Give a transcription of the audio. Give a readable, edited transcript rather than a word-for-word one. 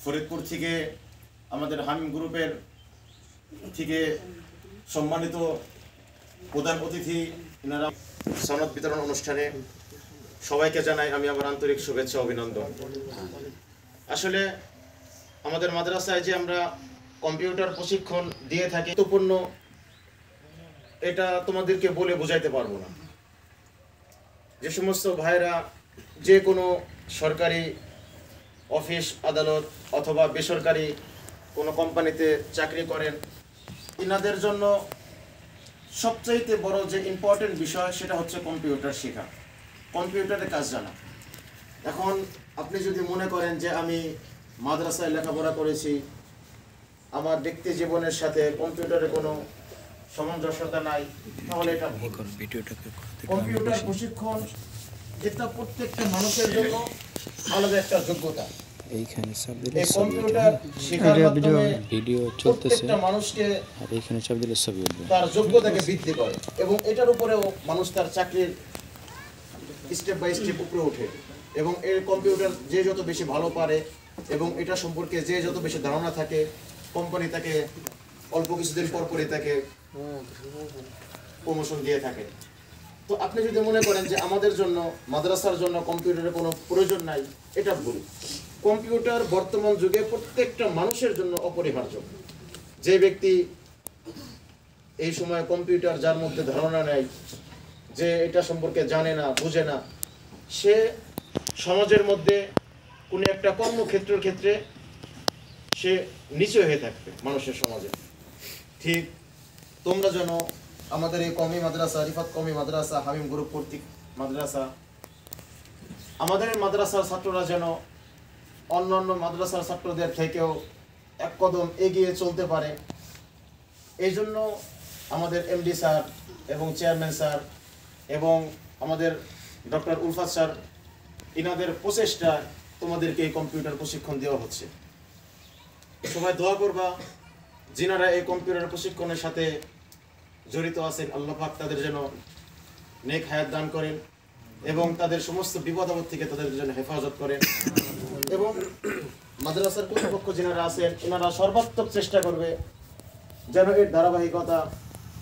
ফরিদপুর থেকে আমাদের হামিম গ্রুপের থেকে সম্মানিত প্রধান অতিথি এনারা সনদ বিতরণ অনুষ্ঠানে সবাইকে জানাই আমি আমার আন্তরিক শুভেচ্ছা অভিনন্দন। আসলে আমাদের মাদ্রাসায় যে আমরা কম্পিউটার প্রশিক্ষণ দিয়ে থাকি গুরুত্বপূর্ণ, এটা তোমাদেরকে বলে বোঝাইতে পারবো না। যে সমস্ত ভাইরা যে কোনো সরকারি অফিস আদালত অথবা বেসরকারি কোনো কোম্পানিতে চাকরি করেন, ইনাদের জন্য সবচাইতে বড় যে ইম্পর্টেন্ট বিষয় সেটা হচ্ছে কম্পিউটার শেখা, কম্পিউটারে কাজ জানা। এখন আপনি যদি মনে করেন যে আমি মাদ্রাসায় লেখাপড়া করেছি, আমার ব্যক্তি জীবনের সাথে কম্পিউটারে কোনো সামঞ্জস্যতা নাই, তাহলে এটা কম্পিউটার প্রশিক্ষণ এটা প্রত্যেকটা মানুষের জন্য আলাদা একটা যোগ্যতা। এইখানে সব দিলে কম্পিউটার শেখার মাধ্যমে ভিডিও চলতেছে, মানুষকে আর এইখানে সব দিলে ছবি উঠবে, তার যোগ্যতাকে বৃদ্ধি করে এবং এটার উপরেও মানুষ তার চাকরির স্টেপ বাই স্টেপ উপরে ওঠে। এবং এই কম্পিউটার যে যত বেশি ভালো পারে এবং এটা সম্পর্কে যে যত বেশি ধারণা থাকে, কোম্পানি তাকে অল্প কিছুদিন পর পরই তাকে প্রমোশন দিয়ে থাকে। তো আপনি যদি মনে করেন যে আমাদের জন্য মাদ্রাসার জন্য কম্পিউটারের কোনো প্রয়োজন নাই, এটা ভুল। কম্পিউটার বর্তমান যুগে প্রত্যেকটা মানুষের জন্য অপরিহার্য। যে ব্যক্তি এই সময় কম্পিউটার যার মধ্যে ধারণা নেই, যে এটা সম্পর্কে জানে না, বুঝে না, সে সমাজের মধ্যে কোনো একটা কর্মক্ষেত্রের ক্ষেত্রে সে নিচে হয়ে থাকবে মানুষের সমাজে। ঠিক তোমরা যেন আমাদের এই কওমি মাদ্রাসা, রিফাত কওমি মাদ্রাসা, হামিম গ্রুপ কর্তৃক মাদ্রাসা, আমাদের মাদ্রাসার ছাত্ররা যেন অন্যান্য মাদ্রাসার ছাত্রদের থেকেও এক কদম এগিয়ে চলতে পারে, এই জন্য আমাদের এমডি স্যার এবং চেয়ারম্যান স্যার এবং আমাদের ডক্টর উলফাত স্যার, ইনাদের প্রচেষ্টা তোমাদেরকে এই কম্পিউটার প্রশিক্ষণ দেওয়া হচ্ছে। সবাই দোয়া করবা, যিনারা এই কম্পিউটার প্রশিক্ষণের সাথে জড়িত আছেন, আল্লাহ পাক তাদের যেন নেক হায়াত দান করেন এবং তাদের সমস্ত বিপদ আপদ থেকে তাদের যেন হেফাজত করেন। এবং মাদ্রাসার কর্তৃপক্ষ যিনারা আছেন, এনারা সর্বাত্মক চেষ্টা করবে যেন এর ধারাবাহিকতা